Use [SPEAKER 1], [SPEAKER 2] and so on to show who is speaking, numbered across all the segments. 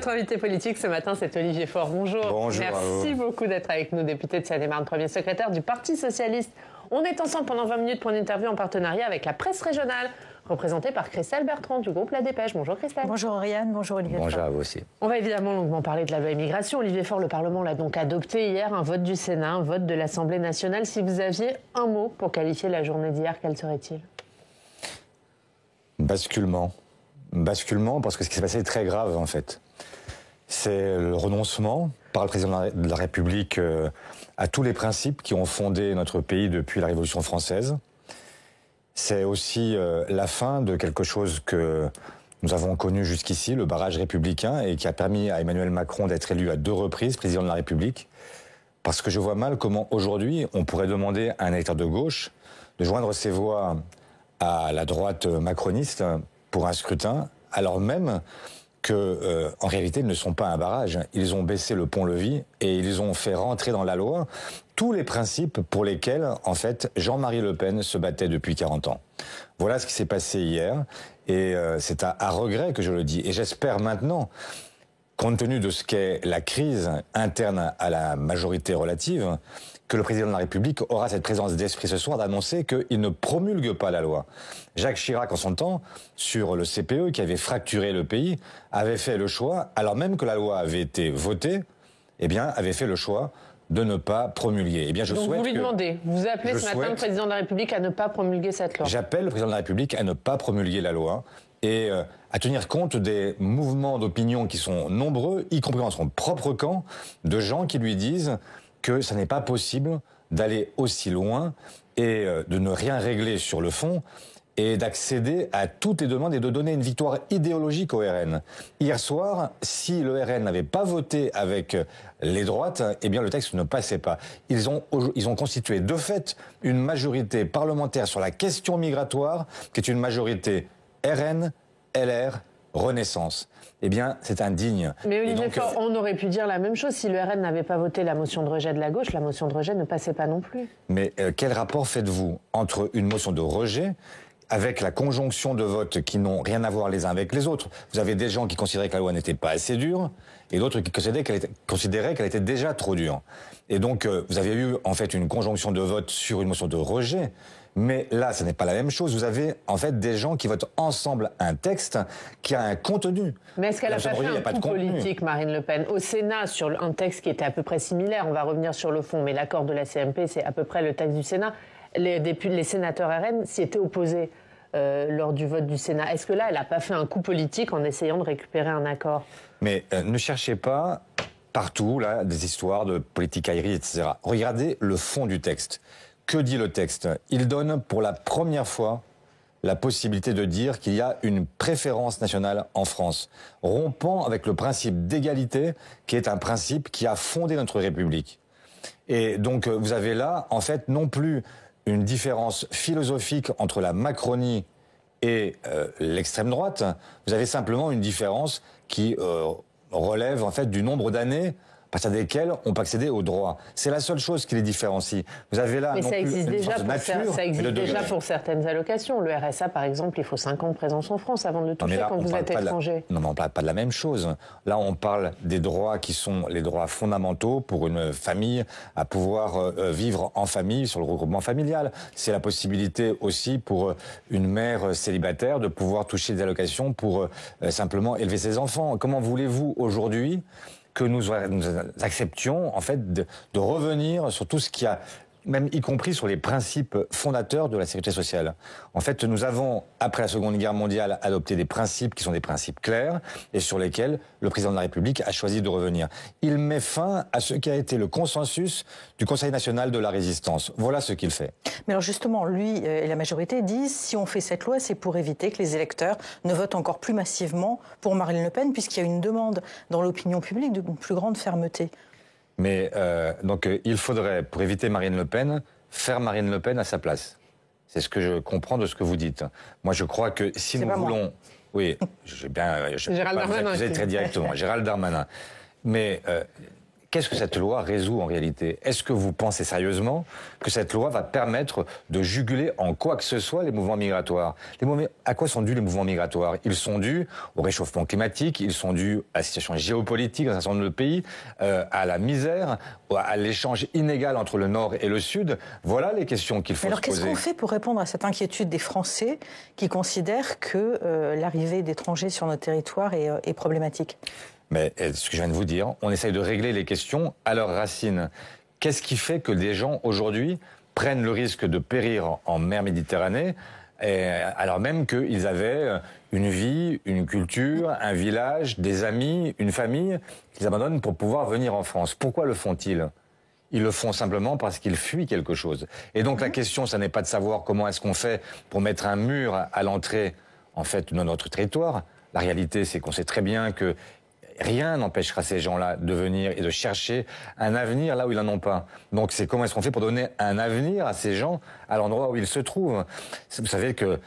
[SPEAKER 1] Notre invité politique ce matin, c'est Olivier Faure. Bonjour.
[SPEAKER 2] Bonjour.
[SPEAKER 1] Merci beaucoup d'être avec nous, député de Seine-et-Marne, premier secrétaire du Parti Socialiste. On est ensemble pendant 20 minutes pour une interview en partenariat avec la presse régionale, représentée par Christelle Bertrand du groupe La Dépêche. Bonjour Christelle.
[SPEAKER 3] Bonjour Oriane, bonjour Olivier Faure.
[SPEAKER 2] Bonjour à vous aussi.
[SPEAKER 1] On va évidemment longuement parler de la loi immigration. Olivier Faure, le Parlement l'a donc adopté hier, un vote du Sénat, un vote de l'Assemblée nationale. Si vous aviez un mot pour qualifier la journée d'hier, quel serait-il ?
[SPEAKER 2] Basculement. Basculement, parce que ce qui s'est passé est très grave, en fait. C'est le renoncement par le président de la République à tous les principes qui ont fondé notre pays depuis la Révolution française. C'est aussi la fin de quelque chose que nous avons connu jusqu'ici, le barrage républicain, et qui a permis à Emmanuel Macron d'être élu à 2 reprises président de la République. Parce que je vois mal comment, aujourd'hui, on pourrait demander à un électeur de gauche de joindre ses voix à la droite macroniste pour un scrutin, alors même que, en réalité, ils ne sont pas un barrage. Ils ont baissé le pont-levis et ils ont fait rentrer dans la loi tous les principes pour lesquels, en fait, Jean-Marie Le Pen se battait depuis 40 ans. Voilà ce qui s'est passé hier, et c'est à regret que je le dis. Et j'espère maintenant, compte tenu de ce qu'est la crise interne à la majorité relative, que le président de la République aura cette présence d'esprit ce soir d'annoncer qu'il ne promulgue pas la loi. Jacques Chirac, en son temps, sur le CPE, qui avait fracturé le pays, avait fait le choix, alors même que la loi avait été votée, eh bien, avait fait le choix de ne pas promulguer. Eh bien,
[SPEAKER 1] Donc vous lui demandez, vous appelez ce matin le président de la République à ne pas promulguer cette loi.
[SPEAKER 2] J'appelle le président de la République à ne pas promulguer la loi et à tenir compte des mouvements d'opinion qui sont nombreux, y compris dans son propre camp, de gens qui lui disent que ça n'est pas possible d'aller aussi loin et de ne rien régler sur le fond et d'accéder à toutes les demandes et de donner une victoire idéologique au RN. Hier soir, si le RN n'avait pas voté avec les droites, eh bien le texte ne passait pas. Ils ont constitué de fait une majorité parlementaire sur la question migratoire, qui est une majorité RN, LR, Renaissance. Eh bien, c'est indigne.
[SPEAKER 1] Mais Olivier Faure, on aurait pu dire la même chose. Si le RN n'avait pas voté la motion de rejet de la gauche, la motion de rejet ne passait pas non plus.
[SPEAKER 2] Mais quel rapport faites-vous entre une motion de rejet avec la conjonction de votes qui n'ont rien à voir les uns avec les autres? Vous avez des gens qui considéraient que la loi n'était pas assez dure et d'autres qui considéraient qu'elle était déjà trop dure. Et donc, vous avez eu en fait une conjonction de votes sur une motion de rejet. Mais là, ce n'est pas la même chose. Vous avez en fait des gens qui votent ensemble un texte qui a un contenu.
[SPEAKER 1] Mais est-ce qu'elle n'a pas fait un coup politique, Marine Le Pen, au Sénat, sur un texte qui était à peu près similaire? On va revenir sur le fond, mais l'accord de la CMP, c'est à peu près le texte du Sénat. Les sénateurs RN s'y étaient opposés lors du vote du Sénat. Est-ce que là, elle n'a pas fait un coup politique en essayant de récupérer un accord?
[SPEAKER 2] Mais ne cherchez pas partout là des histoires de politicaillerie, etc. Regardez le fond du texte. Que dit le texte? Il donne pour la première fois la possibilité de dire qu'il y a une préférence nationale en France, rompant avec le principe d'égalité, qui est un principe qui a fondé notre République. Et donc vous avez là, en fait, non plus une différence philosophique entre la Macronie et l'extrême droite, vous avez simplement une différence qui relève en fait du nombre d'années à partir desquels on peut accéder aux droits. C'est la seule chose qui les différencie. Vous avez là
[SPEAKER 1] mais
[SPEAKER 2] non
[SPEAKER 1] ça
[SPEAKER 2] plus
[SPEAKER 1] existe
[SPEAKER 2] une
[SPEAKER 1] déjà
[SPEAKER 2] force de nature,
[SPEAKER 1] ça existe déjà
[SPEAKER 2] degré.
[SPEAKER 1] pour certaines allocations. Le RSA, par exemple, il faut 5 ans de présence en France avant de le toucher quand vous êtes étranger.
[SPEAKER 2] Non, mais on ne parle pas de la même chose. Là, on parle des droits qui sont les droits fondamentaux pour une famille à pouvoir vivre en famille sur le regroupement familial. C'est la possibilité aussi pour une mère célibataire de pouvoir toucher des allocations pour simplement élever ses enfants. Comment voulez-vous aujourd'hui que nous acceptions en fait de revenir sur tout ce qui a, même y compris sur les principes fondateurs de la sécurité sociale. En fait, nous avons, après la Seconde Guerre mondiale, adopté des principes qui sont des principes clairs et sur lesquels le président de la République a choisi de revenir. Il met fin à ce qui a été le consensus du Conseil national de la résistance. Voilà ce qu'il fait.
[SPEAKER 3] Mais alors justement, lui et la majorité disent si on fait cette loi, c'est pour éviter que les électeurs ne votent encore plus massivement pour Marine Le Pen, puisqu'il y a une demande dans l'opinion publique d'une plus grande fermeté.
[SPEAKER 2] Mais donc il faudrait, pour éviter Marine Le Pen, faire Marine Le Pen à sa place. C'est ce que je comprends de ce que vous dites. Moi, je crois que si nous voulons... Oui, je vais pas vous accuser très directement. Gérald Darmanin. Mais qu'est-ce que cette loi résout en réalité? Est-ce que vous pensez sérieusement que cette loi va permettre de juguler en quoi que ce soit les mouvements migratoires? À quoi sont dus les mouvements migratoires? Ils sont dus au réchauffement climatique, ils sont dus à la situation géopolitique dans un certain nombre de pays, à la misère, à l'échange inégal entre le Nord et le Sud. Voilà les questions qu'il faut se poser.
[SPEAKER 3] Alors qu'est-ce qu'on fait pour répondre à cette inquiétude des Français qui considèrent que l'arrivée d'étrangers sur notre territoire est problématique?
[SPEAKER 2] Mais ce que je viens de vous dire, on essaye de régler les questions à leurs racines. Qu'est-ce qui fait que des gens, aujourd'hui, prennent le risque de périr en mer Méditerranée, alors même qu'ils avaient une vie, une culture, un village, des amis, une famille, qu'ils abandonnent pour pouvoir venir en France? Pourquoi le font-ils? Ils le font simplement parce qu'ils fuient quelque chose. Et donc la question, ça n'est pas de savoir comment est-ce qu'on fait pour mettre un mur à l'entrée, en fait, de notre territoire. La réalité, c'est qu'on sait très bien que rien n'empêchera ces gens-là de venir et de chercher un avenir là où ils n'en ont pas. Donc c'est comment est-ce qu'on fait pour donner un avenir à ces gens à l'endroit où ils se trouvent. Vous savez que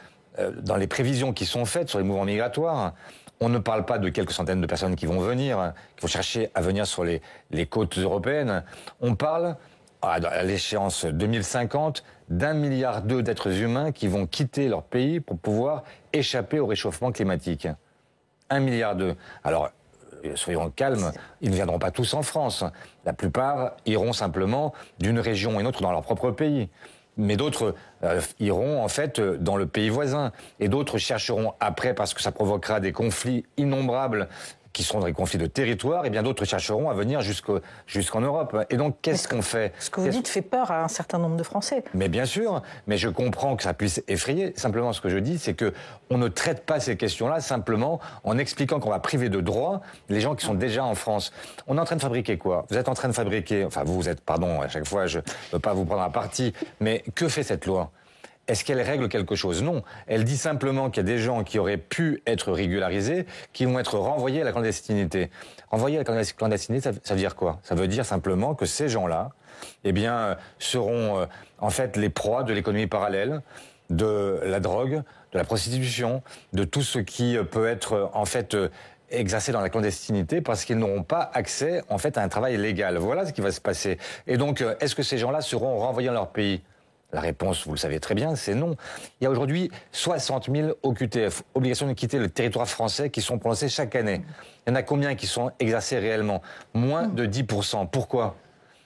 [SPEAKER 2] dans les prévisions qui sont faites sur les mouvements migratoires, on ne parle pas de quelques centaines de personnes qui vont venir, qui vont chercher à venir sur les côtes européennes. On parle, à l'échéance 2050, d'1,2 milliard d'êtres humains qui vont quitter leur pays pour pouvoir échapper au réchauffement climatique. 1,2 milliard. Alors, soyons calmes, ils ne viendront pas tous en France. La plupart iront simplement d'une région à une autre dans leur propre pays. Mais d'autres iront en fait dans le pays voisin. Et d'autres chercheront après, parce que ça provoquera des conflits innombrables, qui seront des conflits de territoire, et bien d'autres chercheront à venir jusqu'en Europe. Et donc, qu'est-ce qu'on fait?
[SPEAKER 3] Ce que vous dites fait peur à un certain nombre de Français.
[SPEAKER 2] Mais bien sûr, mais je comprends que ça puisse effrayer. Simplement, ce que je dis, c'est que on ne traite pas ces questions-là simplement en expliquant qu'on va priver de droits les gens qui sont déjà en France. On est en train de fabriquer quoi? Vous êtes en train de fabriquer, enfin vous êtes, pardon, à chaque fois je ne veux pas vous prendre à partie, mais que fait cette loi? Est-ce qu'elle règle quelque chose? Non. Elle dit simplement qu'il y a des gens qui auraient pu être régularisés, qui vont être renvoyés à la clandestinité. Renvoyés à la clandestinité, ça veut dire quoi? Ça veut dire simplement que ces gens-là, eh bien, seront en fait les proies de l'économie parallèle, de la drogue, de la prostitution, de tout ce qui peut être en fait exercé dans la clandestinité parce qu'ils n'auront pas accès en fait à un travail légal. Voilà ce qui va se passer. Et donc, est-ce que ces gens-là seront renvoyés dans leur pays? La réponse, vous le savez très bien, c'est non. Il y a aujourd'hui 60 000 OQTF, obligation de quitter le territoire français, qui sont prononcées chaque année. Il y en a combien qui sont exercés réellement? Moins de 10%. Pourquoi?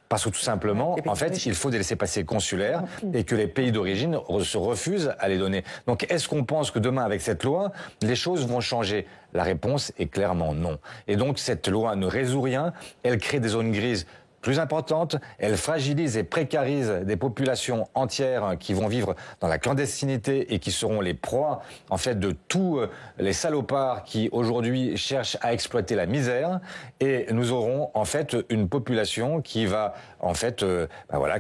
[SPEAKER 2] Parce que tout simplement, en fait, il faut des laissez-passer consulaires et que les pays d'origine se refusent à les donner. Donc, est-ce qu'on pense que demain, avec cette loi, les choses vont changer? La réponse est clairement non. Et donc, cette loi ne résout rien. Elle crée des zones grises plus importante, elle fragilise et précarise des populations entières qui vont vivre dans la clandestinité et qui seront les proies en fait de tous les salopards qui aujourd'hui cherchent à exploiter la misère, et nous aurons en fait une population qui va en fait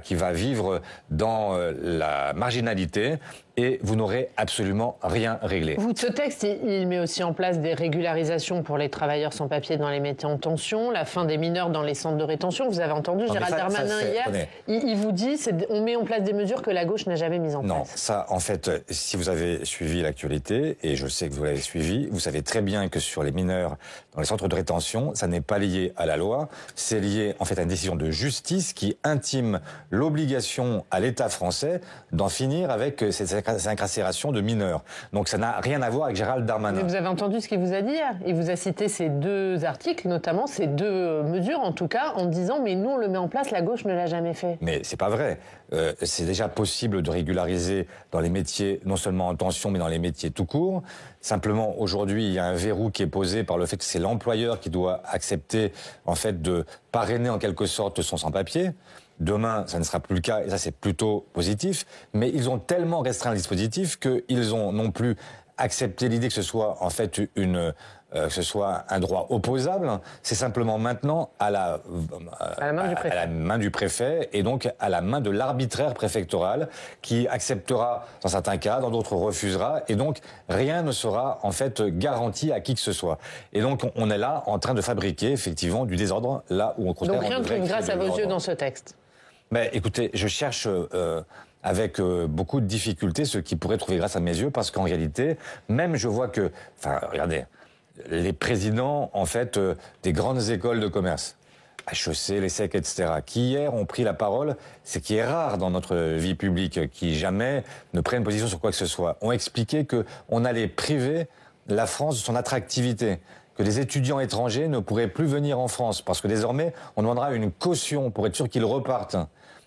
[SPEAKER 2] qui va vivre dans la marginalité. Et vous n'aurez absolument rien réglé.
[SPEAKER 1] Ce texte, il met aussi en place des régularisations pour les travailleurs sans papier dans les métiers en tension, la fin des mineurs dans les centres de rétention. Vous avez entendu Gérald Darmanin hier, il vous dit on met en place des mesures que la gauche n'a jamais mises en place.
[SPEAKER 2] Non, ça, en fait, si vous avez suivi l'actualité, et je sais que vous l'avez suivi, vous savez très bien que sur les mineurs dans les centres de rétention, ça n'est pas lié à la loi, c'est lié en fait à une décision de justice qui intime l'obligation à l'État français d'en finir avec ces incarcérations de mineurs. Donc ça n'a rien à voir avec Gérald Darmanin.
[SPEAKER 1] Mais vous avez entendu ce qu'il vous a dit hier. Il vous a cité ces deux articles, notamment ces deux mesures en tout cas, en disant mais nous on le met en place, la gauche ne l'a jamais fait.
[SPEAKER 2] Mais c'est pas vrai. C'est déjà possible de régulariser dans les métiers, non seulement en tension, mais dans les métiers tout court. Simplement, aujourd'hui, il y a un verrou qui est posé par le fait que c'est l'employeur qui doit accepter, en fait, de parrainer en quelque sorte son sans-papier. Demain, ça ne sera plus le cas, et ça, c'est plutôt positif. Mais ils ont tellement restreint le dispositif qu'ils ont non plus accepté l'idée que ce soit, en fait, que ce soit un droit opposable. C'est simplement maintenant à la main du préfet et donc à la main de l'arbitraire préfectoral qui acceptera dans certains cas, dans d'autres refusera, et donc rien ne sera en fait garanti à qui que ce soit. Et donc on est là en train de fabriquer effectivement du désordre là où on considère.
[SPEAKER 1] Donc rien ne trouve grâce à vos yeux dans ce texte.
[SPEAKER 2] Mais écoutez, je cherche avec beaucoup de difficultés ce qui pourrait trouver grâce à mes yeux, parce qu'en réalité, même je vois que, enfin regardez, les présidents, en fait, des grandes écoles de commerce, HEC, l'ESSEC, etc., qui hier ont pris la parole, c'est qui est rare dans notre vie publique, qui jamais ne prennent position sur quoi que ce soit, ont expliqué qu'on allait priver la France de son attractivité, que les étudiants étrangers ne pourraient plus venir en France, parce que désormais, on demandera une caution pour être sûr qu'ils repartent.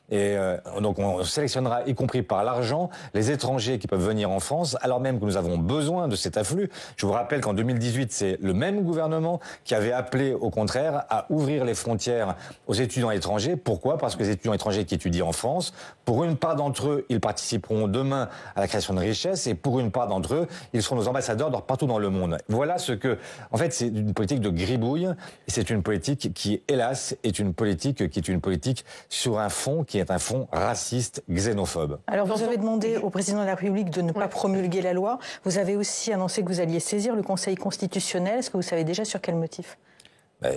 [SPEAKER 2] Et donc on sélectionnera, y compris par l'argent, les étrangers qui peuvent venir en France, alors même que nous avons besoin de cet afflux. Je vous rappelle qu'en 2018, c'est le même gouvernement qui avait appelé, au contraire, à ouvrir les frontières aux étudiants étrangers. Pourquoi ? Parce que les étudiants étrangers qui étudient en France, pour une part d'entre eux, ils participeront demain à la création de richesses, et pour une part d'entre eux, ils seront nos ambassadeurs partout dans le monde. Voilà ce que, en fait, c'est une politique de gribouille, et c'est une politique qui, hélas, est une politique sur un fond qui est un fond raciste, xénophobe.
[SPEAKER 3] Alors vous avez demandé au président de la République de ne pas promulguer la loi. Vous avez aussi annoncé que vous alliez saisir le Conseil constitutionnel. Est-ce que vous savez déjà sur quel motif ?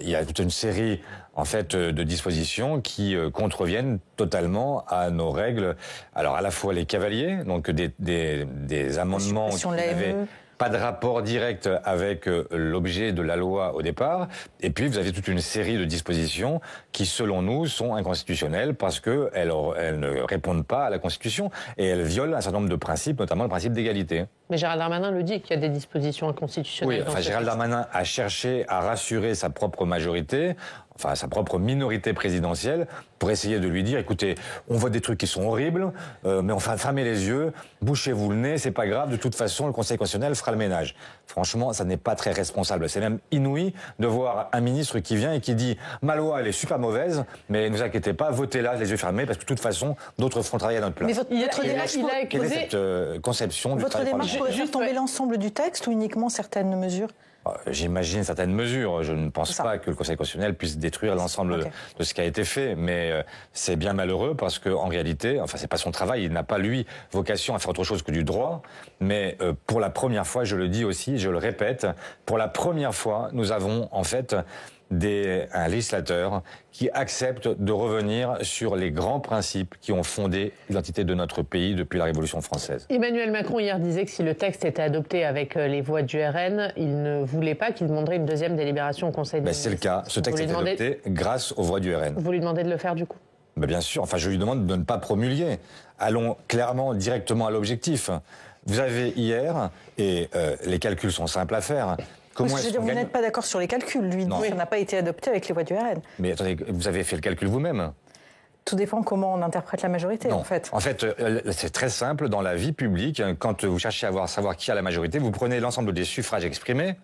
[SPEAKER 2] Il y a toute une série, en fait, de dispositions qui contreviennent totalement à nos règles. Alors, à la fois les cavaliers, donc des amendements qui n'avaient pas de rapport direct avec l'objet de la loi au départ. Et puis, vous avez toute une série de dispositions qui, selon nous, sont inconstitutionnelles parce qu'elles ne répondent pas à la Constitution et elles violent un certain nombre de principes, notamment le principe d'égalité.
[SPEAKER 1] Mais Gérald Darmanin le dit qu'il y a des dispositions inconstitutionnelles.
[SPEAKER 2] Oui, enfin, Gérald Darmanin a cherché à rassurer sa propre majorité, enfin sa propre minorité présidentielle, pour essayer de lui dire, écoutez, on voit des trucs qui sont horribles, mais enfin, fermez les yeux, bouchez-vous le nez, c'est pas grave, de toute façon, le Conseil constitutionnel fera le ménage. Franchement, ça n'est pas très responsable. C'est même inouï de voir un ministre qui vient et qui dit, ma loi, elle est super mauvaise, mais ne vous inquiétez pas, votez-la, les yeux fermés, parce que de toute façon, d'autres feront travailler à notre place.
[SPEAKER 3] Mais votre démarche,
[SPEAKER 2] quelle est cette conception du travail parlementaire ?
[SPEAKER 3] Pourrait faire tomber l'ensemble du texte ou uniquement certaines mesures ?
[SPEAKER 2] J'imagine certaines mesures. Je ne pense pas que le Conseil constitutionnel puisse détruire l'ensemble de ce qui a été fait, mais c'est bien malheureux parce que en réalité, enfin c'est pas son travail, il n'a pas lui vocation à faire autre chose que du droit. Mais pour la première fois, je le dis aussi, je le répète, pour la première fois, nous avons en fait un législateur qui accepte de revenir sur les grands principes qui ont fondé l'identité de notre pays depuis la Révolution française.
[SPEAKER 1] Emmanuel Macron hier disait que si le texte était adopté avec les voix du RN, il ne voulait pas qu'il demanderait une deuxième délibération au Conseil des ministres.
[SPEAKER 2] C'est le cas. Ce texte est adopté grâce aux voix du RN.
[SPEAKER 1] Vous lui demandez de le faire du coup ?
[SPEAKER 2] Bien sûr. Enfin, je lui demande de ne pas promulguer. Allons clairement, directement à l'objectif. Vous avez hier, et les calculs sont simples à faire.
[SPEAKER 3] Vous n'êtes pas d'accord sur les calculs, lui. Non. Ça n'a pas été adopté avec les voix du RN.
[SPEAKER 2] Mais attendez, vous avez fait le calcul vous-même.
[SPEAKER 3] Tout dépend comment on interprète la majorité, en fait.
[SPEAKER 2] En fait, c'est très simple. Dans la vie publique, quand vous cherchez à savoir qui a la majorité, vous prenez l'ensemble des suffrages exprimés,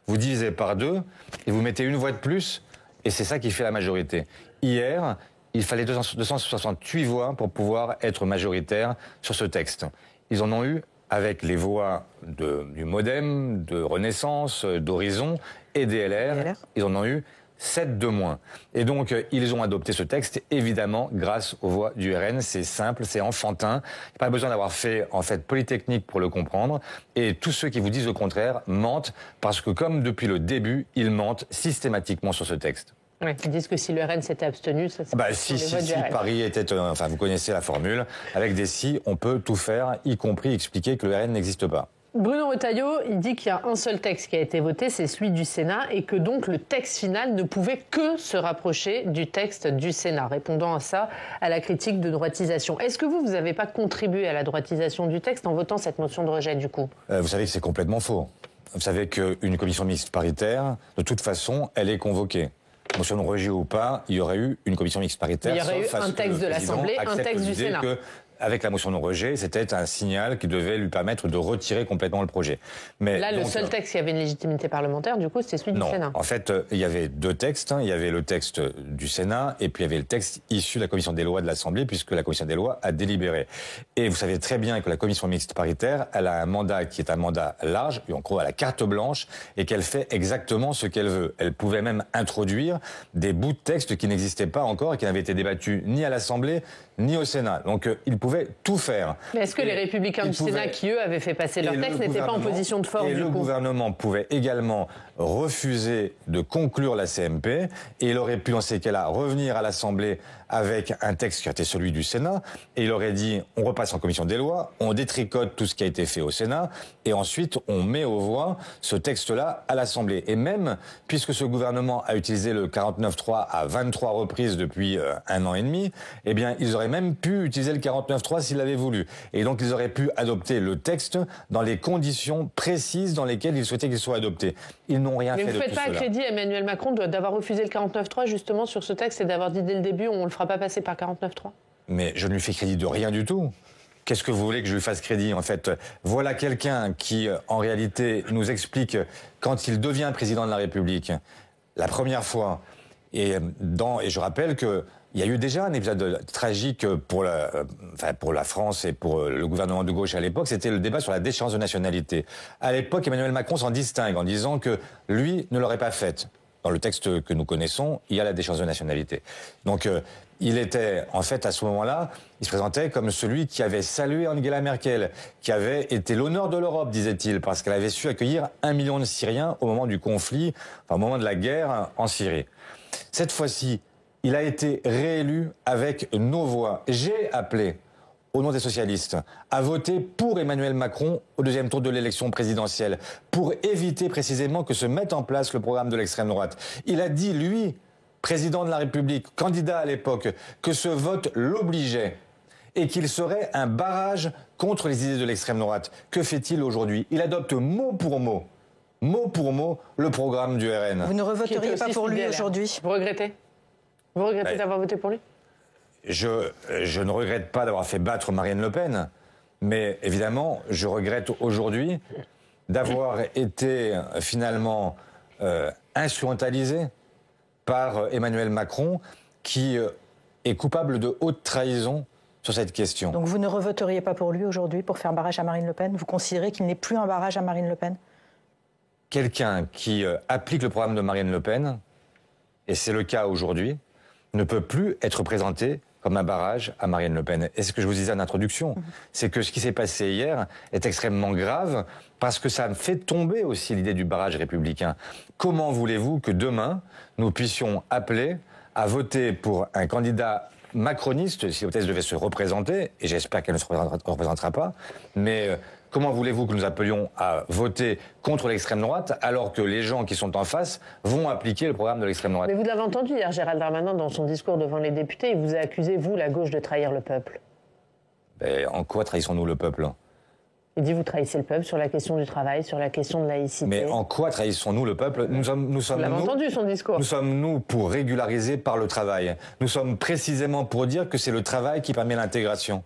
[SPEAKER 2] vous divisez par 2, et vous mettez une voix de plus, et c'est ça qui fait la majorité. Hier, il fallait 268 voix pour pouvoir être majoritaire sur ce texte. Ils en ont eu avec les voix du MoDem, de Renaissance, d'Horizon et des LR. Ils en ont eu 7 de moins. Et donc, ils ont adopté ce texte, évidemment, grâce aux voix du RN. C'est simple, c'est enfantin. Il n'y a pas besoin d'avoir fait, en fait, Polytechnique pour le comprendre. Et tous ceux qui vous disent le contraire mentent, parce que comme depuis le début, ils mentent systématiquement sur ce texte.
[SPEAKER 1] Ouais, ils disent que si le RN s'était abstenu, ça serait
[SPEAKER 2] si Paris était... enfin, vous connaissez la formule. Avec des si, on peut tout faire, y compris expliquer que le RN n'existe pas.
[SPEAKER 1] Bruno Retailleau, il dit qu'il y a un seul texte qui a été voté, c'est celui du Sénat, et que donc le texte final ne pouvait que se rapprocher du texte du Sénat, répondant à ça, à la critique de droitisation. Est-ce que vous n'avez pas contribué à la droitisation du texte en votant cette motion de rejet, du coup ?
[SPEAKER 2] Vous savez que c'est complètement faux. Vous savez qu'une commission mixte paritaire, de toute façon, elle est convoquée. Motion de rejet ou pas, il y aurait eu une commission mixte paritaire.
[SPEAKER 1] Il y aurait eu un texte de l'Assemblée, un texte du Sénat.
[SPEAKER 2] Avec la motion de rejet, c'était un signal qui devait lui permettre de retirer complètement le projet. Mais
[SPEAKER 1] là, le seul texte qui avait une légitimité parlementaire, du coup, c'était celui du Sénat.
[SPEAKER 2] En fait, il y avait 2 textes. Il y avait le texte du Sénat et puis il y avait le texte issu de la commission des lois de l'Assemblée, puisque la commission des lois a délibéré. Et vous savez très bien que la commission mixte paritaire, elle a un mandat qui est un mandat large, en gros, elle a carte blanche, et qu'elle fait exactement ce qu'elle veut. Elle pouvait même introduire des bouts de texte qui n'existaient pas encore et qui n'avaient été débattus ni à l'Assemblée, ni au Sénat. Donc, il pouvait tout faire.
[SPEAKER 1] Mais est-ce que les Républicains du Sénat, qui eux avaient fait passer leur texte, n'étaient pas en position de force,
[SPEAKER 2] et le gouvernement pouvait également refusé de conclure la CMP et il aurait pu dans ces cas-là revenir à l'Assemblée avec un texte qui était celui du Sénat et il aurait dit on repasse en commission des lois, on détricote tout ce qui a été fait au Sénat et ensuite on met aux voix ce texte-là à l'Assemblée. Et même, puisque ce gouvernement a utilisé le 49.3 à 23 reprises depuis 1 an et demi, eh bien ils auraient même pu utiliser le 49.3 s'ils l'avaient voulu. Et donc ils auraient pu adopter le texte dans les conditions précises dans lesquelles ils souhaitaient qu'il soit adopté. Ils n'ont rien fait de tout cela.
[SPEAKER 1] Mais vous ne faites pas crédit à Emmanuel Macron d'avoir refusé le 49.3 justement sur ce texte et d'avoir dit dès le début on ne le fera pas passer par 49.3 ?
[SPEAKER 2] Mais je ne lui fais crédit de rien du tout. Qu'est-ce que vous voulez que je lui fasse crédit, en fait? Voilà quelqu'un qui, en réalité, nous explique, quand il devient président de la République, la première fois, et je rappelle que il y a eu déjà un épisode tragique pour la France et pour le gouvernement de gauche à l'époque, c'était le débat sur la déchéance de nationalité. À l'époque, Emmanuel Macron s'en distingue en disant que lui ne l'aurait pas faite. Dans le texte que nous connaissons, il y a la déchéance de nationalité. Donc, il était, en fait, à ce moment-là, il se présentait comme celui qui avait salué Angela Merkel, qui avait été l'honneur de l'Europe, disait-il, parce qu'elle avait su accueillir 1 million de Syriens au moment du conflit, au moment de la guerre en Syrie. Cette fois-ci, il a été réélu avec nos voix. J'ai appelé, au nom des socialistes, à voter pour Emmanuel Macron au deuxième tour de l'élection présidentielle, pour éviter précisément que se mette en place le programme de l'extrême droite. Il a dit, lui, président de la République, candidat à l'époque, que ce vote l'obligeait et qu'il serait un barrage contre les idées de l'extrême droite. Que fait-il aujourd'hui? Il adopte mot pour mot, le programme du RN.
[SPEAKER 3] Vous ne revoteriez pas pour lui aujourd'hui?
[SPEAKER 1] Vous regrettez? Vous regrettez d'avoir voté pour lui?
[SPEAKER 2] Je ne regrette pas d'avoir fait battre Marine Le Pen, mais évidemment, je regrette aujourd'hui d'avoir été finalement instrumentalisé par Emmanuel Macron, qui est coupable de haute trahison sur cette question.
[SPEAKER 3] Donc vous ne revoteriez pas pour lui aujourd'hui, pour faire barrage à Marine Le Pen? Vous considérez qu'il n'est plus un barrage à Marine Le Pen?
[SPEAKER 2] Quelqu'un qui applique le programme de Marine Le Pen, et c'est le cas aujourd'hui, ne peut plus être présenté comme un barrage à Marine Le Pen. Et ce que je vous disais en introduction, c'est que ce qui s'est passé hier est extrêmement grave parce que ça fait tomber aussi l'idée du barrage républicain. Comment voulez-vous que demain, nous puissions appeler à voter pour un candidat macroniste, si l'hypothèse devait se représenter, et j'espère qu'elle ne se représentera pas, mais comment voulez-vous que nous appelions à voter contre l'extrême droite alors que les gens qui sont en face vont appliquer le programme de l'extrême droite?
[SPEAKER 1] Mais vous l'avez entendu hier, Gérald Darmanin, dans son discours devant les députés, il vous a accusé, vous, la gauche, de trahir le peuple.
[SPEAKER 2] Ben, en quoi trahissons-nous le peuple?
[SPEAKER 1] Il dit vous trahissez le peuple sur la question du travail, sur la question de laïcité.
[SPEAKER 2] Mais en quoi trahissons-nous le peuple? Nous sommes
[SPEAKER 1] vous l'avez entendu son discours.
[SPEAKER 2] Nous sommes, nous, pour régulariser par le travail. Nous sommes précisément pour dire que c'est le travail qui permet l'intégration.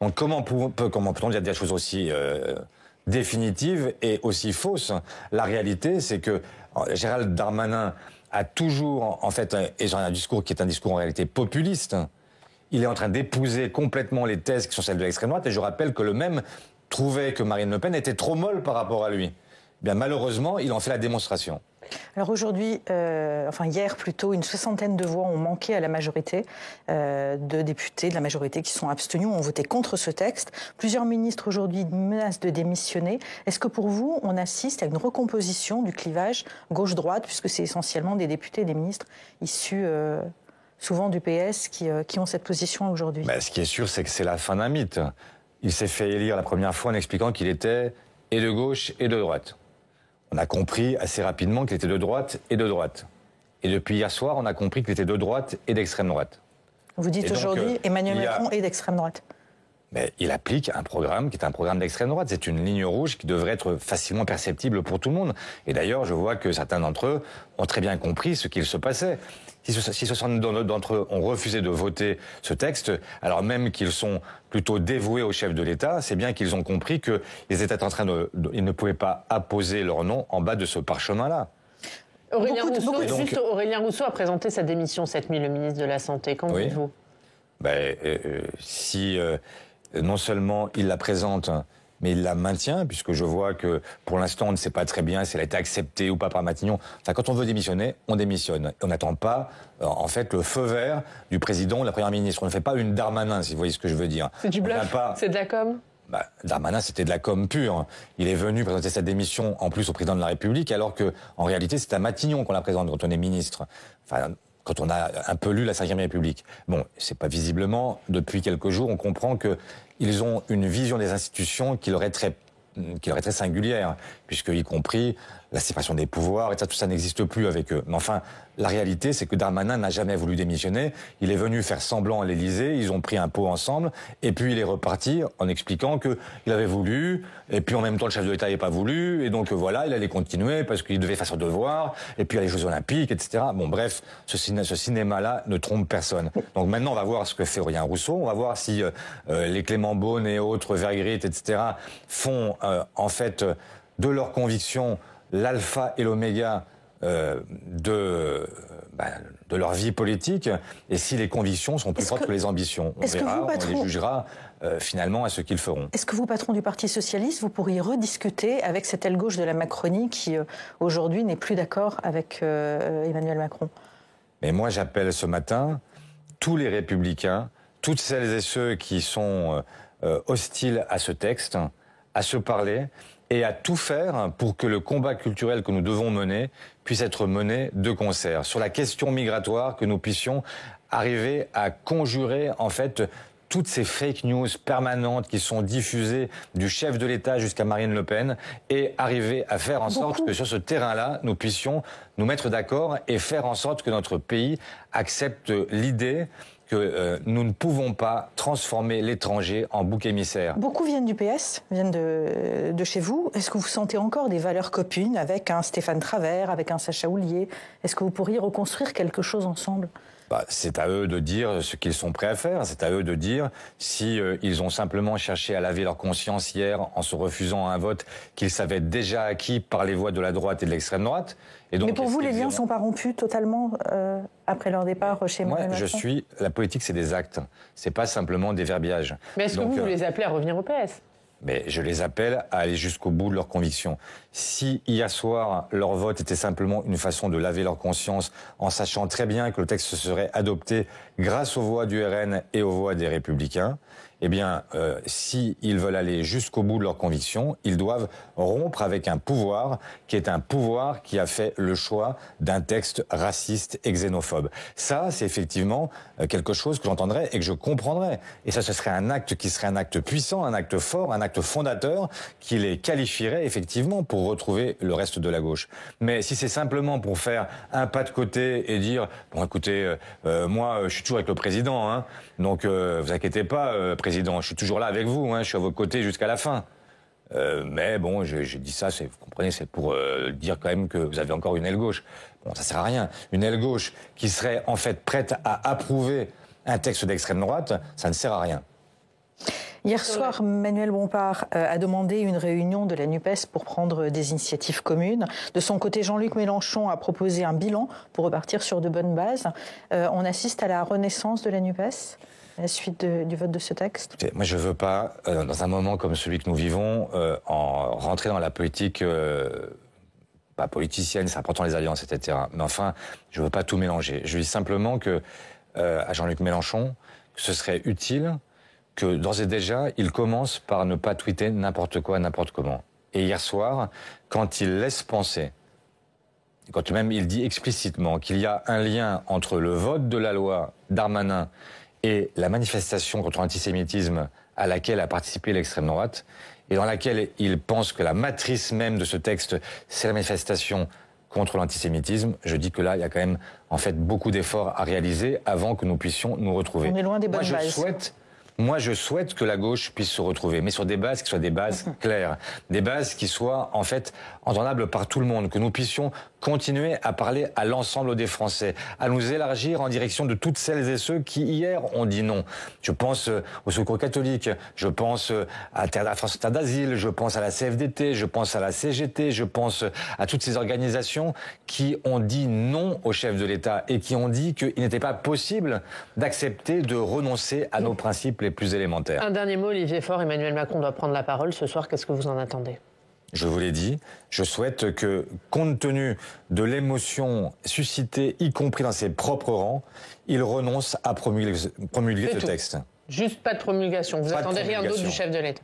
[SPEAKER 2] Donc comment peut-on dire des choses aussi définitives et aussi fausses? La réalité, c'est que Gérald Darmanin a toujours, en fait, et un discours qui est un discours en réalité populiste. Il est en train d'épouser complètement les thèses qui sont celles de l'extrême droite. Et je rappelle que le même trouvait que Marine Le Pen était trop molle par rapport à lui. Eh bien, malheureusement, il en fait la démonstration.
[SPEAKER 3] Alors aujourd'hui, hier plutôt, une 60aine de voix ont manqué à la majorité de députés de la majorité qui sont abstenus, ont voté contre ce texte. Plusieurs ministres aujourd'hui menacent de démissionner. Est-ce que pour vous, on assiste à une recomposition du clivage gauche-droite, puisque c'est essentiellement des députés et des ministres issus souvent du PS qui ont cette position aujourd'hui?
[SPEAKER 2] Ce qui est sûr, c'est que c'est la fin d'un mythe. Il s'est fait élire la première fois en expliquant qu'il était et de gauche et de droite. On a compris assez rapidement qu'il était de droite et de droite. Et depuis hier soir, on a compris qu'il était de droite et d'extrême droite.
[SPEAKER 3] Vous dites aujourd'hui Emmanuel Macron est d'extrême droite.
[SPEAKER 2] Mais il applique un programme qui est un programme d'extrême droite. C'est une ligne rouge qui devrait être facilement perceptible pour tout le monde. Et d'ailleurs, je vois que certains d'entre eux ont très bien compris ce qu'il se passait. Si 60 d'entre eux ont refusé de voter ce texte, alors même qu'ils sont plutôt dévoués au chef de l'État, c'est bien qu'ils ont compris qu'ils étaient en train ils ne pouvaient pas apposer leur nom en bas de ce parchemin-là.
[SPEAKER 1] Aurélien Rousseau a présenté sa démission cette nuit, le ministre de la Santé. Qu'en dites-vous?
[SPEAKER 2] Si non seulement il la présente, mais il la maintient, puisque je vois que pour l'instant on ne sait pas très bien si elle a été acceptée ou pas par Matignon. Enfin, quand on veut démissionner, on démissionne. Et on n'attend pas, en fait, le feu vert du président ou de la première ministre. On ne fait pas une Darmanin, si vous voyez ce que je veux dire.
[SPEAKER 1] C'est du bluff, c'est de la com?
[SPEAKER 2] Darmanin, c'était de la com pure. Il est venu présenter sa démission, en plus, au président de la République, alors que, en réalité, c'est à Matignon qu'on la présente quand on est ministre. Enfin, quand on a un peu lu la Ve République. Bon, c'est pas visiblement, depuis quelques jours, on comprend qu'ils ont une vision des institutions qui leur est très singulière, puisque, y compris, la séparation des pouvoirs, et ça, tout ça n'existe plus avec eux. Mais enfin, la réalité, c'est que Darmanin n'a jamais voulu démissionner. Il est venu faire semblant à l'Élysée, ils ont pris un pot ensemble, et puis il est reparti en expliquant qu'il avait voulu, et puis en même temps, le chef de l'État n'avait pas voulu, et donc voilà, il allait continuer parce qu'il devait faire son devoir, et puis il y a les Jeux Olympiques, etc. Bon, bref, ce cinéma-là ne trompe personne. Donc maintenant, on va voir ce que fait Aurélien Rousseau, on va voir si les Clément Beaune et autres, Vergrit, etc., font en fait de leurs convictions l'alpha et l'oméga de leur vie politique, et si les convictions sont plus fortes que les ambitions. On verra, on les jugera finalement à ce qu'ils feront.
[SPEAKER 3] Est-ce que vous, patron du Parti Socialiste, vous pourriez rediscuter avec cette aile gauche de la Macronie qui, aujourd'hui, n'est plus d'accord avec Emmanuel Macron?
[SPEAKER 2] Mais moi, j'appelle ce matin tous les Républicains, toutes celles et ceux qui sont hostiles à ce texte, à se parler et à tout faire pour que le combat culturel que nous devons mener puisse être mené de concert. Sur la question migratoire, que nous puissions arriver à conjurer, en fait, toutes ces fake news permanentes qui sont diffusées du chef de l'État jusqu'à Marine Le Pen, et arriver à faire en sorte que sur ce terrain-là, nous puissions nous mettre d'accord et faire en sorte que notre pays accepte l'idée que nous ne pouvons pas transformer l'étranger en bouc émissaire.
[SPEAKER 3] Beaucoup viennent du PS, viennent de chez vous. Est-ce que vous sentez encore des valeurs communes avec un Stéphane Travert, avec un Sacha Houlié? Est-ce que vous pourriez reconstruire quelque chose ensemble?
[SPEAKER 2] C'est à eux de dire ce qu'ils sont prêts à faire. C'est à eux de dire si ils ont simplement cherché à laver leur conscience hier en se refusant à un vote qu'ils savaient déjà acquis par les voix de la droite et de l'extrême droite. Et donc,
[SPEAKER 3] mais pour vous, les liens ne sont pas rompus totalement après leur départ chez Emmanuel Macron?
[SPEAKER 2] La politique, c'est des actes. C'est pas simplement des verbiages.
[SPEAKER 1] Mais est-ce que vous les appelez à revenir au PS?
[SPEAKER 2] Mais je les appelle à aller jusqu'au bout de leurs convictions. Si hier soir, leur vote était simplement une façon de laver leur conscience, en sachant très bien que le texte serait adopté grâce aux voix du RN et aux voix des Républicains, eh bien, si ils veulent aller jusqu'au bout de leurs convictions, ils doivent rompre avec un pouvoir qui est un pouvoir qui a fait le choix d'un texte raciste et xénophobe. Ça, c'est effectivement quelque chose que j'entendrais et que je comprendrais. Et ça, ce serait un acte qui serait un acte puissant, un acte fort, un acte fondateur qui les qualifierait effectivement pour retrouver le reste de la gauche. Mais si c'est simplement pour faire un pas de côté et dire « Bon, écoutez, moi, je suis toujours avec le président, hein, donc vous inquiétez pas, président, je suis toujours là avec vous, hein, je suis à vos côtés jusqu'à la fin. » Mais bon, j'ai dit ça, vous comprenez, c'est pour dire quand même que vous avez encore une aile gauche. Bon, ça sert à rien. Une aile gauche qui serait en fait prête à approuver un texte d'extrême droite, ça ne sert à rien.
[SPEAKER 3] Hier soir, Manuel Bompard a demandé une réunion de la NUPES pour prendre des initiatives communes. De son côté, Jean-Luc Mélenchon a proposé un bilan pour repartir sur de bonnes bases. On assiste à la renaissance de la NUPES à la suite du vote de ce texte?
[SPEAKER 2] Moi, je ne veux pas, dans un moment comme celui que nous vivons, rentrer dans la politique, pas politicienne, c'est important les alliances, etc. Mais enfin, je ne veux pas tout mélanger. Je dis simplement que, à Jean-Luc Mélenchon, que ce serait utile que d'ores et déjà, il commence par ne pas tweeter n'importe quoi, n'importe comment. Et hier soir, quand il laisse penser, quand même il dit explicitement qu'il y a un lien entre le vote de la loi Darmanin et la manifestation contre l'antisémitisme à laquelle a participé l'extrême droite, et dans laquelle il pense que la matrice même de ce texte, c'est la manifestation contre l'antisémitisme, je dis que là, il y a quand même en fait beaucoup d'efforts à réaliser avant que nous puissions nous retrouver.
[SPEAKER 3] On est loin des bonnes bases.
[SPEAKER 2] Moi, je souhaite que la gauche puisse se retrouver, mais sur des bases qui soient des bases claires, des bases qui soient en fait entendables par tout le monde, que nous puissions continuer à parler à l'ensemble des Français, à nous élargir en direction de toutes celles et ceux qui hier ont dit non. Je pense au Secours catholique, je pense à la France Terre d'Asile, je pense à la CFDT, je pense à la CGT, je pense à toutes ces organisations qui ont dit non au chef de l'État et qui ont dit qu'il n'était pas possible d'accepter de renoncer à nos principes les plus élémentaires.
[SPEAKER 1] Un dernier mot, Olivier Faure. Emmanuel Macron doit prendre la parole ce soir. Qu'est-ce que vous en attendez ?
[SPEAKER 2] Je vous l'ai dit, je souhaite que, compte tenu de l'émotion suscitée, y compris dans ses propres rangs, il renonce à promulguer ce texte.
[SPEAKER 1] Juste pas de promulgation. Vous attendez rien d'autre du chef de l'État?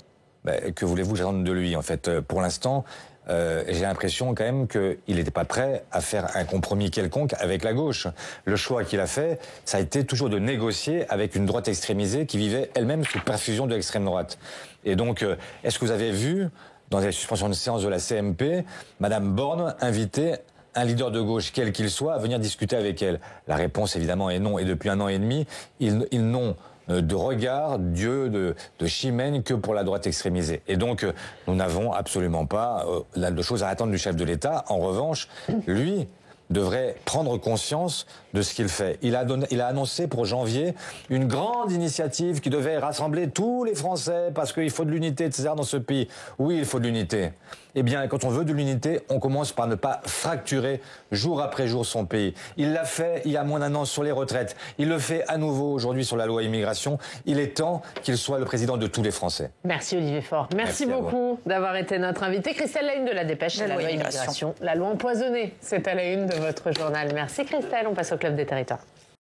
[SPEAKER 2] que voulez-vous que j'attende de lui, en fait? Pour l'instant, j'ai l'impression quand même qu'il n'était pas prêt à faire un compromis quelconque avec la gauche. Le choix qu'il a fait, ça a été toujours de négocier avec une droite extrémisée qui vivait elle-même sous perfusion de l'extrême droite. Et donc, est-ce que vous avez vu, dans les suspensions de séance de la CMP, Madame Borne inviter un leader de gauche, quel qu'il soit, à venir discuter avec elle? La réponse, évidemment, est non. Et depuis 1 an et demi, ils n'ont de regard, d'yeux, de chimène que pour la droite extrémisée. Et donc, nous n'avons absolument pas de choses à attendre du chef de l'État. En revanche, lui devrait prendre conscience de ce qu'il fait. Il a annoncé pour janvier une grande initiative qui devait rassembler tous les Français parce qu'il faut de l'unité, etc. dans ce pays. Oui, il faut de l'unité. Eh bien, quand on veut de l'unité, on commence par ne pas fracturer jour après jour son pays. Il l'a fait il y a moins d'1 an sur les retraites. Il le fait à nouveau aujourd'hui sur la loi immigration. Il est temps qu'il soit le président de tous les Français.
[SPEAKER 1] Merci Olivier Faure. Merci beaucoup d'avoir été notre invité. Christelle, la une de la Dépêche, c'est la loi immigration. La loi empoisonnée, c'est à la une de votre journal. Merci Christelle, on passe au Club des Territoires.